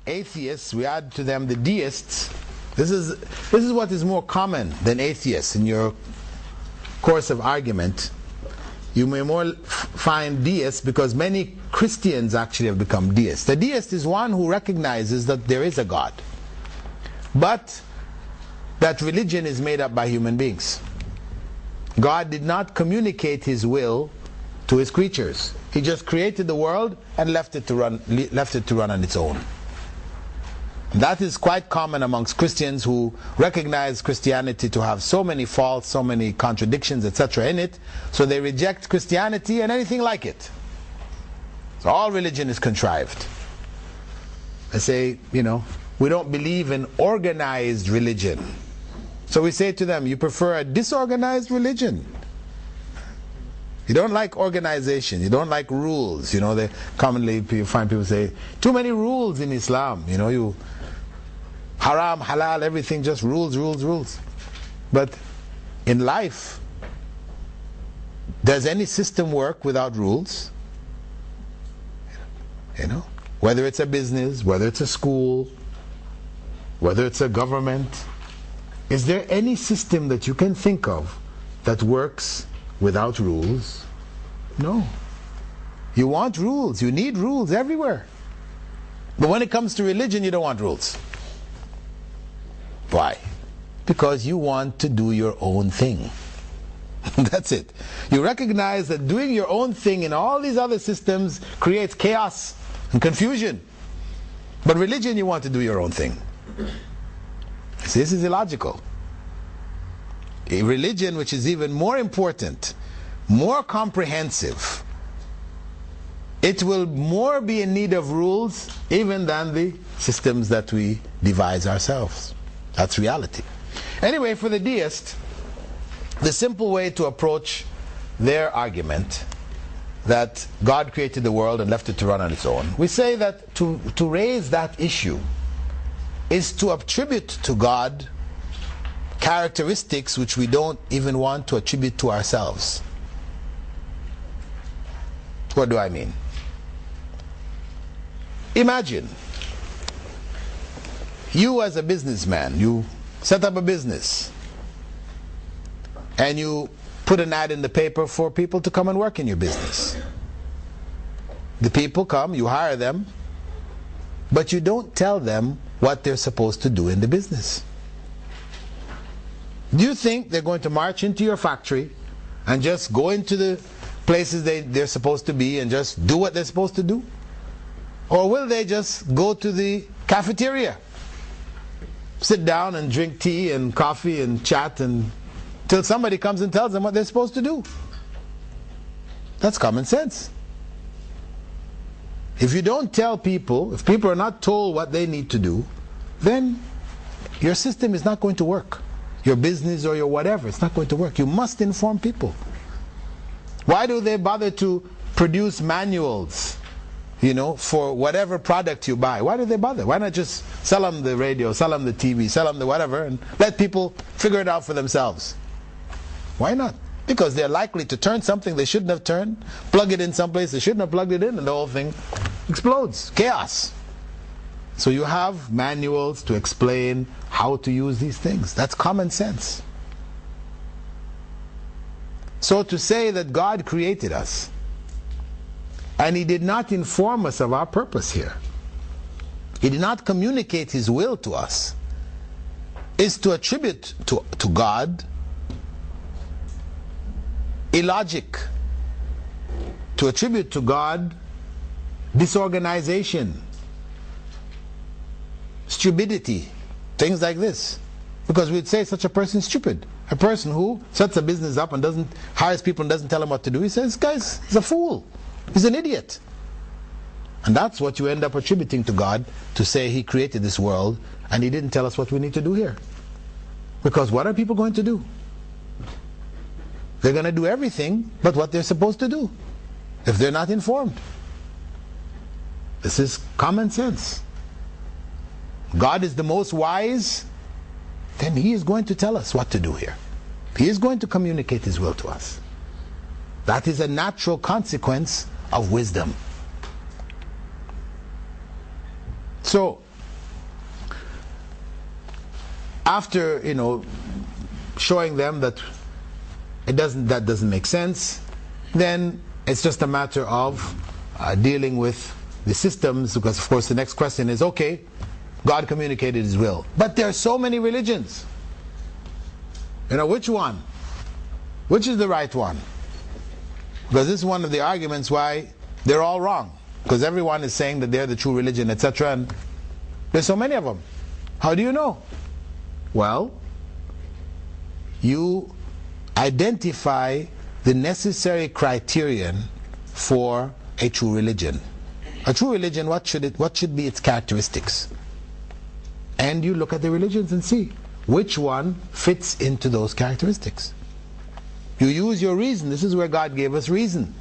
atheists, we add to them the deists. This is what is more common than atheists in your course of argument. You may more find deists because many Christians actually have become deists. The deist is one who recognizes that there is a God, but that religion is made up by human beings. God did not communicate His will to His creatures. He just created the world and left it to run on its own. That is quite common amongst Christians who recognize Christianity to have so many faults, so many contradictions, etc. in it, so they reject Christianity and anything like it. So all religion is contrived. They say, we don't believe in organized religion. So we say to them, you prefer a disorganized religion. You don't like organization, you don't like rules. They commonly you find people say, too many rules in Islam. You haram, halal, everything just rules, rules, rules. But in life, does any system work without rules? Whether it's a business, whether it's a school, whether it's a government, is there any system that you can think of that works without rules? No. You want rules, you need rules everywhere. But when it comes to religion, you don't want rules. Why? Because you want to do your own thing. That's it. You recognize that doing your own thing in all these other systems creates chaos and confusion. But religion, you want to do your own thing. See, this is illogical. A religion which is even more important, more comprehensive, it will more be in need of rules even than the systems that we devise ourselves. That's reality. Anyway, for the deist, the simple way to approach their argument that God created the world and left it to run on its own, we say that to raise that issue is to attribute to God characteristics which we don't even want to attribute to ourselves. What do I mean? Imagine you as a businessman, you set up a business and you put an ad in the paper for people to come and work in your business. The people come, you hire them, but you don't tell them what they're supposed to do in the business. Do you think they're going to march into your factory and just go into the places they're supposed to be and just do what they're supposed to do? Or will they just go to the cafeteria, sit down and drink tea and coffee and chat until somebody comes and tells them what they're supposed to do? That's common sense. If you don't tell people, if people are not told what they need to do, then your system is not going to work. Your business or your whatever, it's not going to work. You must inform people. Why do they bother to produce manuals, for whatever product you buy? Why do they bother? Why not just sell them the radio, sell them the TV, sell them the whatever, and let people figure it out for themselves? Why not? Because they're likely to turn something they shouldn't have turned, plug it in someplace they shouldn't have plugged it in, and the whole thing explodes. Chaos. So you have manuals to explain how to use these things. That's common sense. So to say that God created us and He did not inform us of our purpose here, He did not communicate His will to us, is to attribute to God illogic, to attribute to God disorganization, stupidity, things like this. Because we'd say such a person is stupid. A person who sets a business up and hires people and doesn't tell them what to do, he says, guys, he's a fool, he's an idiot. And that's what you end up attributing to God, to say He created this world and He didn't tell us what we need to do here. Because what are people going to do? They're going to do everything but what they're supposed to do if they're not informed. This is common sense. God is the most wise, then He is going to tell us what to do here. He is going to communicate His will to us. That is a natural consequence of wisdom. So, after, showing them that that doesn't make sense, then it's just a matter of dealing with the systems, because of course the next question is, okay, God communicated His will, but there are so many religions. Which one? Which is the right one? Because this is one of the arguments why they're all wrong, because everyone is saying that they're the true religion, etc., and there's so many of them. How do you know? Well, you identify the necessary criterion for a true religion. A true religion, what should be its characteristics? And you look at the religions and see which one fits into those characteristics. You use your reason. This is where God gave us reason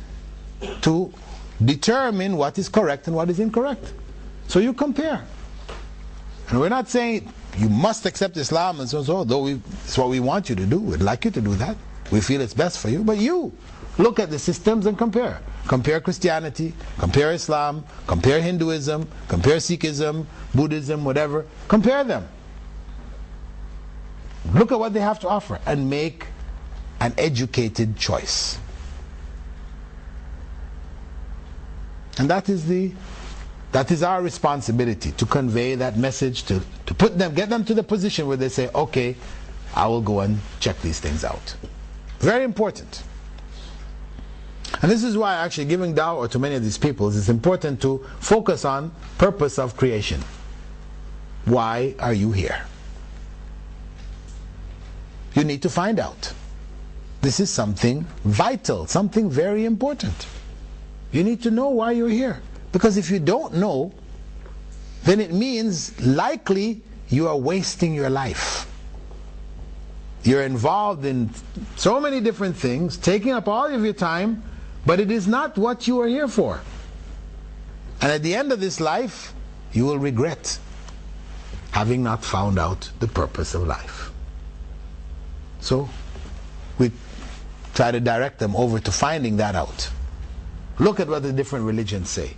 to determine what is correct and what is incorrect. So you compare. And we're not saying you must accept Islam and so on, so, though it's what we want you to do. We'd like you to do that. We feel it's best for you. But you look at the systems and compare. Compare Christianity, compare Islam, compare Hinduism, compare Sikhism, Buddhism, whatever. Compare them. Look at what they have to offer and make an educated choice. And that is our responsibility, to convey that message, to get them to the position where they say, okay, I will go and check these things out. Very important. And this is why actually giving dawah to many of these people is important to focus on purpose of creation. Why are you here? You need to find out. This is something vital, something very important. You need to know why you're here. Because if you don't know, then it means likely you are wasting your life. You're involved in so many different things, taking up all of your time, but it is not what you are here for. And at the end of this life, you will regret having not found out the purpose of life. So we try to direct them over to finding that out. Look at what the different religions say.